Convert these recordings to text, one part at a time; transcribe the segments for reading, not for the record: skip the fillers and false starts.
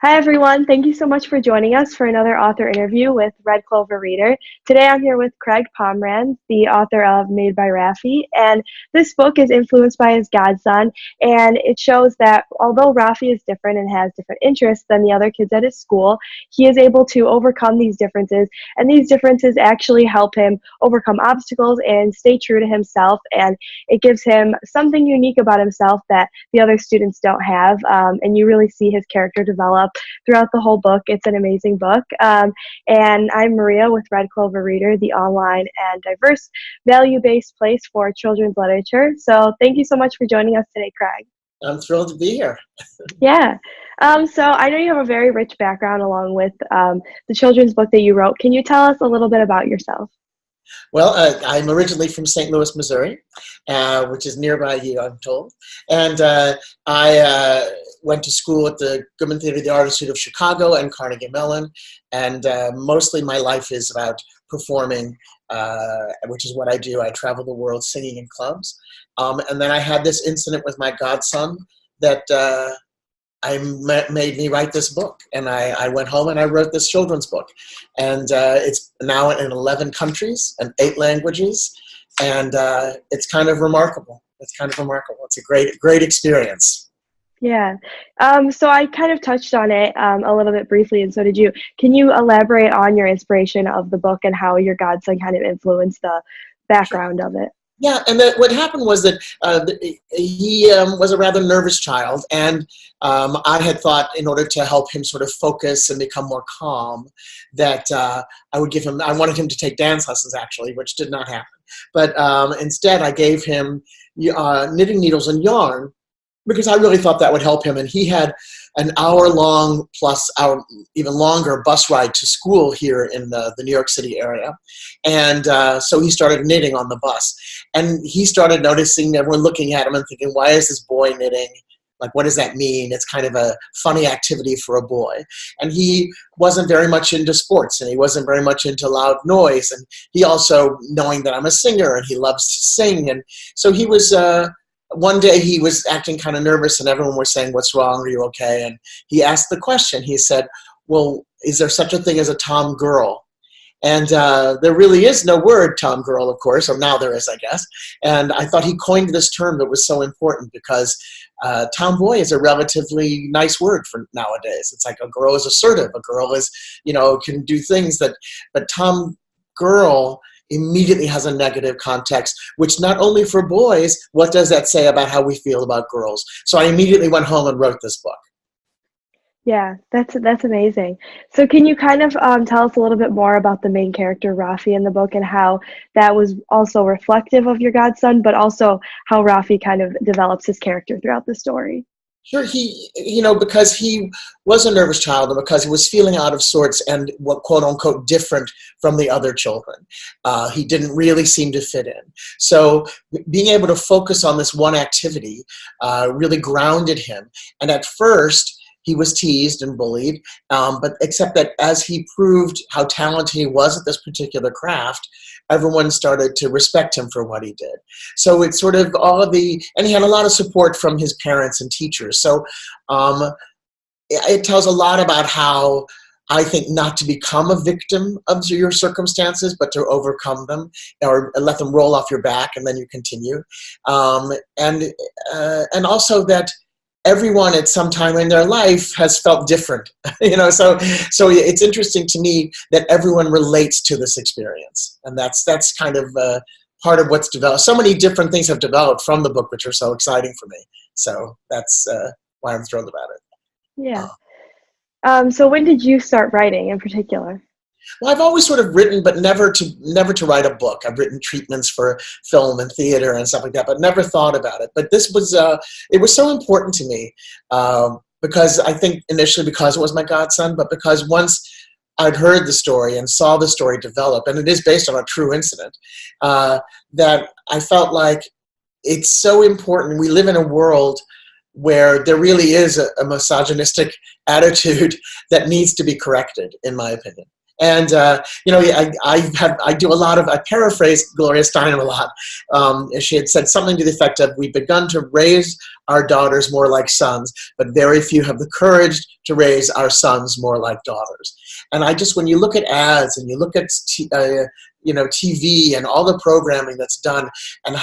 Hi, everyone. Thank you so much for joining us for another author interview with Red Clover Reader. Today I'm here with Craig Pomranz, the author of Made by Rafi. And this book is influenced by his godson. And it shows that although Rafi is different and has different interests than the other kids at his school, he is able to overcome these differences. And these differences actually help him overcome obstacles and stay true to himself. And it gives him something unique about himself that the other students don't have. And you really see his character develop throughout the whole book. It's an amazing book. And I'm Maria with Red Clover Reader, the online and diverse value-based place for children's literature. So thank you so much for joining us today, Craig. I'm thrilled to be here. Yeah. So I know you have a very rich background along with the children's book that you wrote. Can you tell us a little bit about yourself? Well, I'm originally from St. Louis, Missouri, which is nearby you, I'm told. And I went to school at the Goodman Theater of the Art Institute of Chicago and Carnegie Mellon. And mostly my life is about performing, which is what I do. I travel the world singing in clubs. And then I had this incident with my godson that made me write this book. And I went home and I wrote this children's book. And it's now in 11 countries and 8 languages. And it's kind of remarkable. It's a great experience. Yeah. So I kind of touched on it a little bit briefly, and so did you. Can you elaborate on your inspiration of the book and how your godson kind of influenced the background of it? Yeah, and what happened was that he was a rather nervous child, and I had thought in order to help him sort of focus and become more calm that I wanted him to take dance lessons actually, which did not happen. But instead I gave him knitting needles and yarn because I really thought that would help him. And he had an hour-long plus even longer bus ride to school here in the New York City area. And so he started knitting on the bus. And he started noticing everyone looking at him and thinking, why is this boy knitting? Like, what does that mean? It's kind of a funny activity for a boy. And he wasn't very much into sports, and he wasn't very much into loud noise. And he also, knowing that I'm a singer and he loves to sing. And so he was... one day he was acting kind of nervous and everyone was saying, what's wrong? Are you okay? And he asked the question. He said, well, is there such a thing as a tom girl? And there really is no word tom girl, of course, or now there is, I guess. And I thought he coined this term that was so important because tomboy is a relatively nice word for nowadays. It's like a girl is assertive. A girl is, can do things but tom girl immediately has a negative context, which not only for boys, what does that say about how we feel about girls? So I immediately went home and wrote this book. Yeah, that's amazing. So can you kind of tell us a little bit more about the main character, Rafi, in the book and how that was also reflective of your godson, but also how Rafi kind of develops his character throughout the story? Sure, because he was a nervous child and because he was feeling out of sorts and what quote unquote different from the other children, he didn't really seem to fit in. So being able to focus on this one activity really grounded him. And at first, he was teased and bullied, but except that as he proved how talented he was at this particular craft, everyone started to respect him for what he did. So it's sort of and he had a lot of support from his parents and teachers. So it tells a lot about how I think not to become a victim of your circumstances, but to overcome them or let them roll off your back and then you continue. And also that everyone at some time in their life has felt different, so it's interesting to me that everyone relates to this experience. And that's kind of part of what's developed. So many different things have developed from the book, which are so exciting for me. So that's why I'm thrilled about it. Yeah. So when did you start writing in particular? Well, I've always sort of written, but never to write a book. I've written treatments for film and theater and stuff like that, but never thought about it. But this was, it was so important to me because I think initially because it was my godson, but because once I'd heard the story and saw the story develop, and it is based on a true incident, that I felt like it's so important. We live in a world where there really is a misogynistic attitude that needs to be corrected, in my opinion. And I do a lot of, I paraphrase Gloria Steinem a lot. She had said something to the effect of, "We've begun to raise our daughters more like sons, but very few have the courage to raise our sons more like daughters." And I just, when you look at ads and you look at TV and all the programming that's done and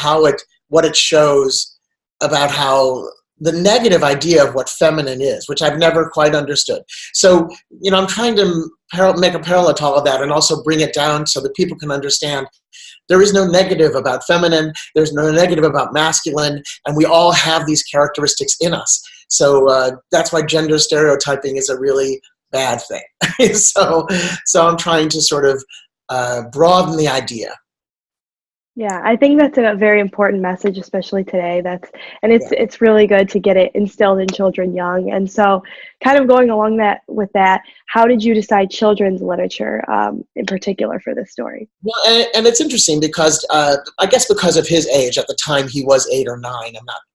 what it shows about how the negative idea of what feminine is, which I've never quite understood. So, I'm trying to make a parallel to all of that and also bring it down so that people can understand there is no negative about feminine, there's no negative about masculine, and we all have these characteristics in us. So that's why gender stereotyping is a really bad thing. So I'm trying to sort of broaden the idea. Yeah, I think that's a very important message, especially today. It's really good to get it instilled in children young. And so, kind of going along with that, how did you decide children's literature in particular for this story? Well, and it's interesting because I guess because of his age at the time, he was 8 or 9.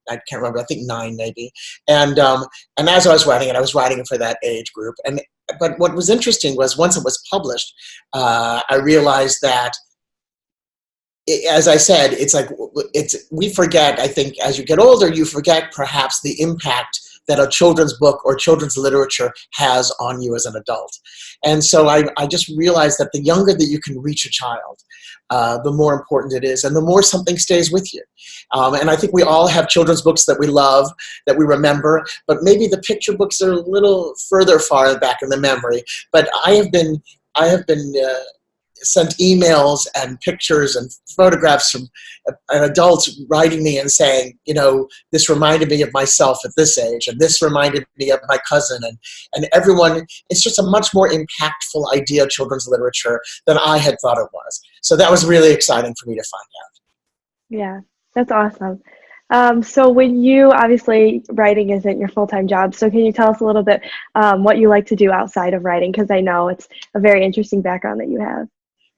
I can't remember. I think 9 maybe. And as I was writing it, I was writing it for that age group. But what was interesting was once it was published, I realized that, as I said, we forget, I think, as you get older, you forget perhaps the impact that a children's book or children's literature has on you as an adult. And so I just realized that the younger that you can reach a child, the more important it is, and the more something stays with you. And I think we all have children's books that we love, that we remember, but maybe the picture books are a little further far back in the memory. But I have been sent emails and pictures and photographs from adults writing me and saying, this reminded me of myself at this age, and this reminded me of my cousin, and everyone. It's just a much more impactful idea of children's literature than I had thought it was. So that was really exciting for me to find out. Yeah, that's awesome. So when you, obviously writing isn't your full-time job, so can you tell us a little bit what you like to do outside of writing? Because I know it's a very interesting background that you have.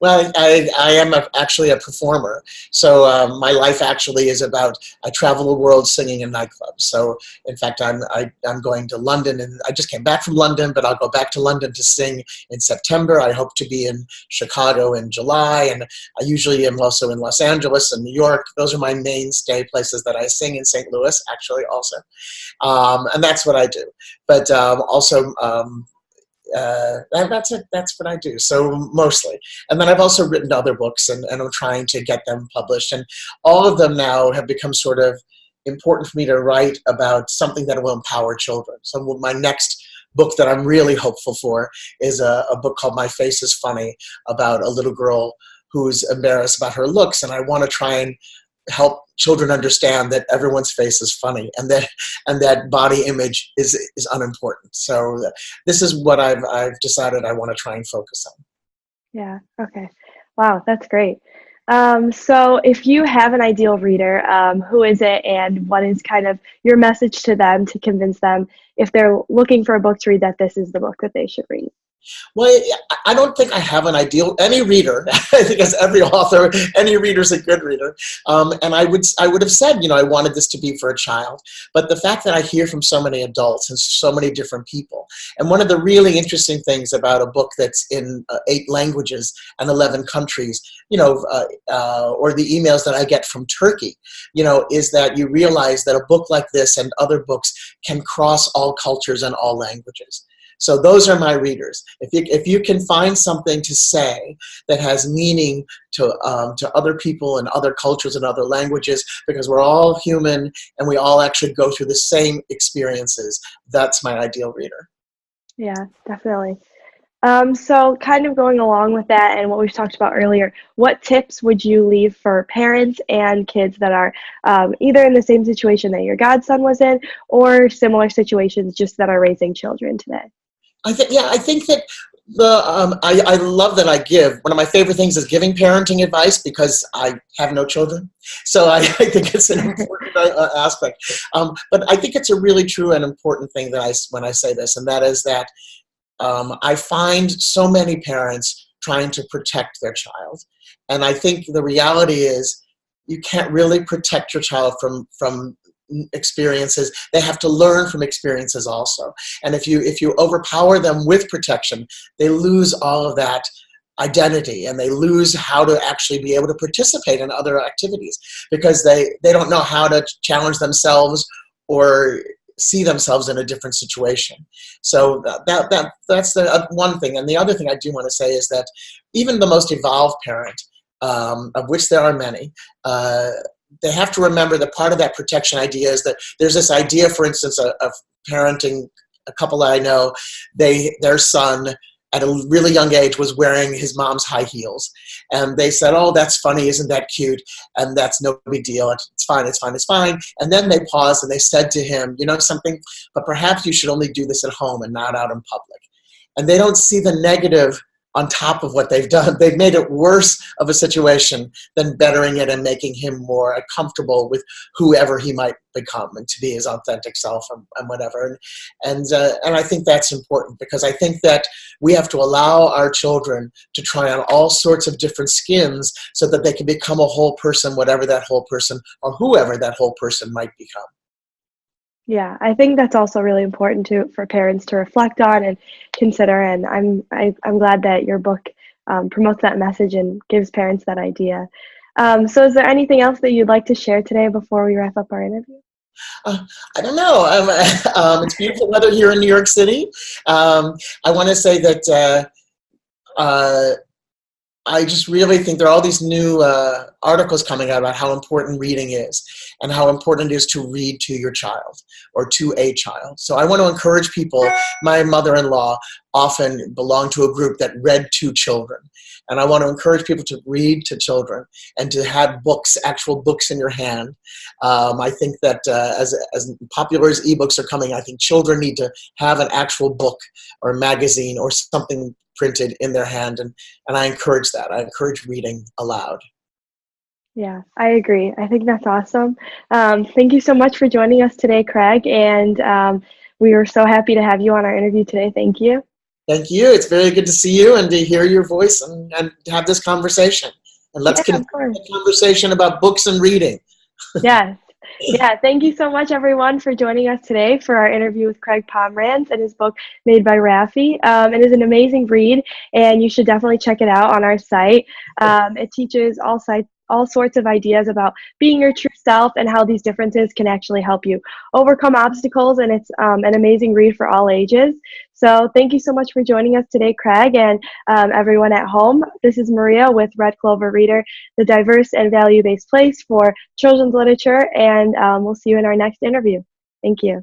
Well, I am actually a performer. So my life actually is about, I travel the world singing in nightclubs. So in fact, I'm going to London, and I just came back from London, but I'll go back to London to sing in September. I hope to be in Chicago in July, and I usually am also in Los Angeles and New York. Those are my mainstay places that I sing, in St. Louis actually also. And that's what I do. But also, that's what I do. So mostly. And then I've also written other books, and I'm trying to get them published. And all of them now have become sort of important for me to write about something that will empower children. So my next book that I'm really hopeful for is a book called My Face is Funny, about a little girl who's embarrassed about her looks. And I want to try and help children understand that everyone's face is funny, and that body image is unimportant. So this is what I've decided I want to try and focus on. Yeah. Okay. Wow, that's great. So if you have an ideal reader, who is it, and what is kind of your message to them to convince them, if they're looking for a book to read, that this is the book that they should read? Well, I don't think I have an ideal. Any reader, I think as every author, any reader's a good reader. And I would have said, I wanted this to be for a child. But the fact that I hear from so many adults and so many different people, and one of the really interesting things about a book that's in 8 languages and 11 countries, or the emails that I get from Turkey, is that you realize that a book like this and other books can cross all cultures and all languages. So those are my readers. If you can find something to say that has meaning to other people and other cultures and other languages, because we're all human and we all actually go through the same experiences, that's my ideal reader. Yeah, definitely. So kind of going along with that and what we've talked about earlier, what tips would you leave for parents and kids that are either in the same situation that your godson was in, or similar situations just that are raising children today? I think that I love that I give. One of my favorite things is giving parenting advice, because I have no children. So I think it's an important aspect. But I think it's a really true and important thing when I say this, and that is that I find so many parents trying to protect their child. And I think the reality is you can't really protect your child from experiences. They have to learn from experiences also. And if you overpower them with protection, they lose all of that identity, and they lose how to actually be able to participate in other activities, because they don't know how to challenge themselves or see themselves in a different situation. So that's the one thing. And the other thing I do want to say is that even the most evolved parent, of which there are many, they have to remember that part of that protection idea is that there's this idea, for instance, of parenting. A couple that I know, their son at a really young age was wearing his mom's high heels. And they said, oh, that's funny, isn't that cute? And that's no big deal. It's fine, it's fine, it's fine. And then they paused and they said to him, you know something, but perhaps you should only do this at home and not out in public. And they don't see the negative on top of what they've done. They've made it worse of a situation than bettering it and making him more comfortable with whoever he might become and to be his authentic self and whatever. And I think that's important, because I think that we have to allow our children to try on all sorts of different skins so that they can become a whole person, whatever that whole person or whoever that whole person might become. Yeah, I think that's also really important for parents to reflect on and consider. And I'm glad that your book promotes that message and gives parents that idea. So is there anything else that you'd like to share today before we wrap up our interview? I don't know. It's beautiful weather here in New York City. I want to say that I just really think there are all these new articles coming out about how important reading is and how important it is to read to your child or to a child. So I want to encourage people. My mother-in-law often belonged to a group that read to children. And I want to encourage people to read to children and to have books, actual books in your hand. I think that as popular as ebooks are coming, I think children need to have an actual book or a magazine or something printed in their hand, and I encourage that. I encourage reading aloud. Yeah, I agree. I think that's awesome. Thank you so much for joining us today, Craig, and we were so happy to have you on our interview today. Thank you. Thank you. It's very good to see you and to hear your voice and have this conversation. And let's continue the conversation about books and reading. Yes. Yeah, thank you so much, everyone, for joining us today for our interview with Craig Pomranz and his book, Made by Rafi. It is an amazing read, and you should definitely check it out on our site. It teaches all sorts of ideas about being your true self and how these differences can actually help you overcome obstacles, and it's an amazing read for all ages. So thank you so much for joining us today, Craig, and everyone at home. This is Maria with Red Clover Reader, the diverse and value-based place for children's literature, and we'll see you in our next interview. Thank you.